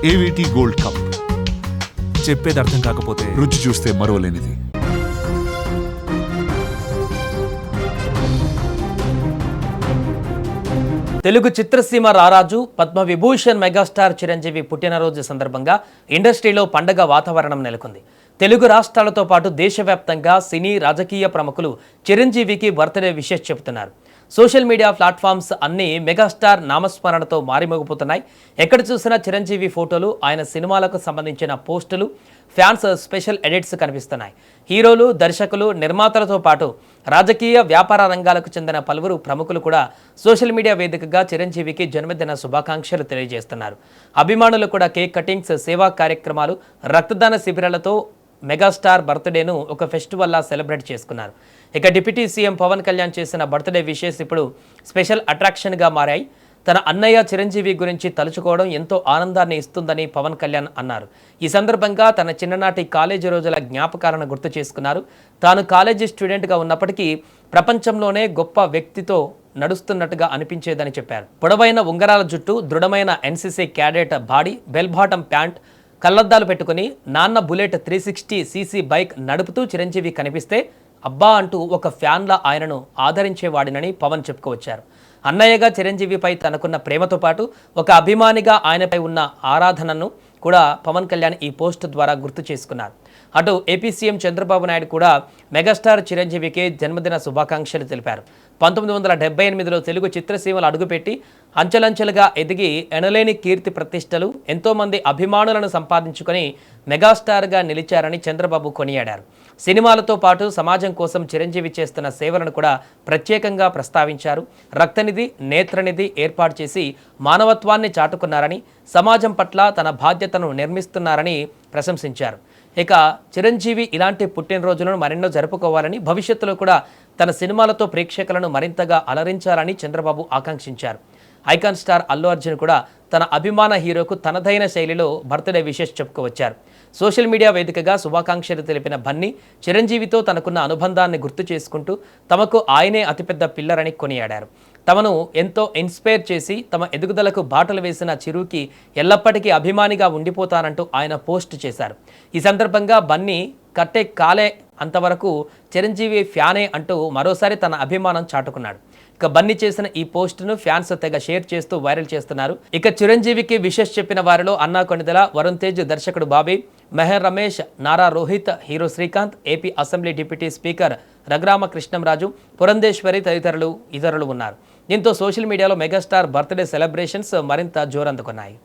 ఏవిటీ gold cup. చెప్పేది అర్థం కాకపోతే రుచి చూస్తే మరోలేనిది. తెలుగు చిత్రసీమ రారాజు పద్మవిభూషణ్ మెగాస్టార్ చిరంజీవి పుట్టినరోజు సందర్భంగా ఇండస్ట్రీలో పండగ వాతావరణం నెలకొంది. తెలుగు రాష్ట్రాలతో పాటు దేశవ్యాప్తంగా సినీ రాజకీయ ప్రముఖులు చిరంజీవికి బర్త్డే విషెస్ చెబుతున్నారు. సోషల్ మీడియా ప్లాట్ఫామ్స్ అన్నీ మెగాస్టార్ నామస్మరణతో మారిమోగిపోతున్నాయి. ఎక్కడ చూసినా చిరంజీవి ఫోటోలు, ఆయన సినిమాలకు సంబంధించిన పోస్టులు, ఫ్యాన్స్ స్పెషల్ ఎడిట్స్ కనిపిస్తున్నాయి. హీరోలు, దర్శకులు, నిర్మాతలతో పాటు రాజకీయ, వ్యాపార రంగాలకు చెందిన పలువురు ప్రముఖులు కూడా సోషల్ మీడియా వేదికగా చిరంజీవికి జన్మదిన శుభాకాంక్షలు తెలియజేస్తున్నారు. అభిమానులు కూడా కేక్ కటింగ్స్, సేవా కార్యక్రమాలు, రక్తదాన శిబిరాలతో మెగాస్టార్ బర్త్డేను ఒక ఫెస్టివల్లా సెలబ్రేట్ చేసుకున్నారు. ఇక డిప్యూటీ సీఎం పవన్ కళ్యాణ్ చేసిన బర్త్డే విషెస్ ఇప్పుడు స్పెషల్ అట్రాక్షన్గా మారాయి. తన అన్నయ్య చిరంజీవి గురించి తలుచుకోవడం ఎంతో ఆనందాన్ని ఇస్తుందని పవన్ కళ్యాణ్ అన్నారు. ఈ సందర్భంగా తన చిన్ననాటి కాలేజీ రోజుల జ్ఞాపకాలను గుర్తు చేసుకున్నారు. తాను కాలేజీ స్టూడెంట్గా ఉన్నప్పటికీ ప్రపంచంలోనే గొప్ప వ్యక్తితో నడుస్తున్నట్టుగా అనిపించేదని చెప్పారు. పొడవైన ఉంగరాల జుట్టు, దృఢమైన NCC cadet body, bell bottom pant, కళ్లద్దాలు పెట్టుకుని నాన్న బుల్లెట్ 360 సీసీ బైక్ నడుపుతూ చిరంజీవి కనిపిస్తే అబ్బా అంటూ ఒక ఫ్యాన్లా ఆయనను ఆదరించేవాడినని పవన్ చెప్పుకొచ్చారు. అన్నయ్యగా చిరంజీవిపై తనకున్న ప్రేమతో పాటు ఒక అభిమానిగా ఆయనపై ఉన్న ఆరాధనను కూడా పవన్ కళ్యాణ్ ఈ పోస్ట్ ద్వారా గుర్తు చేసుకున్నారు. అటు ఏపీ సీఎం చంద్రబాబు నాయుడు కూడా మెగాస్టార్ చిరంజీవికి జన్మదిన శుభాకాంక్షలు తెలిపారు. 1978లో తెలుగు చిత్రసీమలు అడుగుపెట్టి అంచెలంచెలుగా ఎదిగి ఎనలేని కీర్తి ప్రతిష్టలు, ఎంతోమంది అభిమానులను సంపాదించుకొని మెగాస్టార్గా నిలిచారని చంద్రబాబు కొనియాడారు. సినిమాలతో పాటు సమాజం కోసం చిరంజీవి చేస్తున్న సేవలను కూడా ప్రత్యేకంగా ప్రస్తావించారు. రక్తనిధి, నేత్రనిధి ఏర్పాటు చేసి మానవత్వాన్ని చాటుకున్నారని, సమాజం పట్ల తన బాధ్యతను నిర్మిస్తున్నారని ప్రశంసించారు. ఇక చిరంజీవి ఇలాంటి పుట్టినరోజులను మరెన్నో జరుపుకోవాలని, భవిష్యత్తులో కూడా తన సినిమాలతో ప్రేక్షకులను మరింతగా అలరించాలని చంద్రబాబు ఆకాంక్షించారు. ఐకాన్ స్టార్ అల్లు అర్జున్ కూడా తన అభిమాన హీరోకు తనదైన శైలిలో బర్త్డే విషెస్ చెప్పుకోవచ్చారు. సోషల్ మీడియా వేదికగా శుభాకాంక్షలు తెలిపిన బన్నీ చిరంజీవితో తనకున్న అనుబంధాన్ని గుర్తు చేసుకుంటూ తమకు ఆయనే అతిపెద్ద పిల్లరని కొనియాడారు. తమను ఎంతో ఇన్స్పైర్ చేసి తమ ఎదుగుదలకు బాటలు వేసిన చిరుకి ఎల్లప్పటికీ అభిమానిగా ఉండిపోతానంటూ ఆయన పోస్ట్ చేశారు. ఈ సందర్భంగా బన్నీ కట్టే కాలే అంతవరకు చిరంజీవి ఫ్యానే అంటూ మరోసారి తన అభిమానం చాటుకున్నాడు. ఇక బన్నీ చేసిన ఈ పోస్టును ఫ్యాన్స్ తెగ షేర్ చేస్తూ వైరల్ చేస్తున్నారు. ఇక చిరంజీవికి విషెస్ చెప్పిన వారిలో అన్నా కొణిదెల, వరుణ్ తేజ్, దర్శకుడు Bobby, Meher Ramesh, Nara Rohit, hero Srikanth, AP assembly deputy speaker Raghurama Krishnamraju, Purandeswari తదితరులు ఇతరులు ఉన్నారు. దీంతో సోషల్ మీడియాలో మెగాస్టార్ బర్త్డే సెలబ్రేషన్స్ మరింత జోరందుకున్నాయి.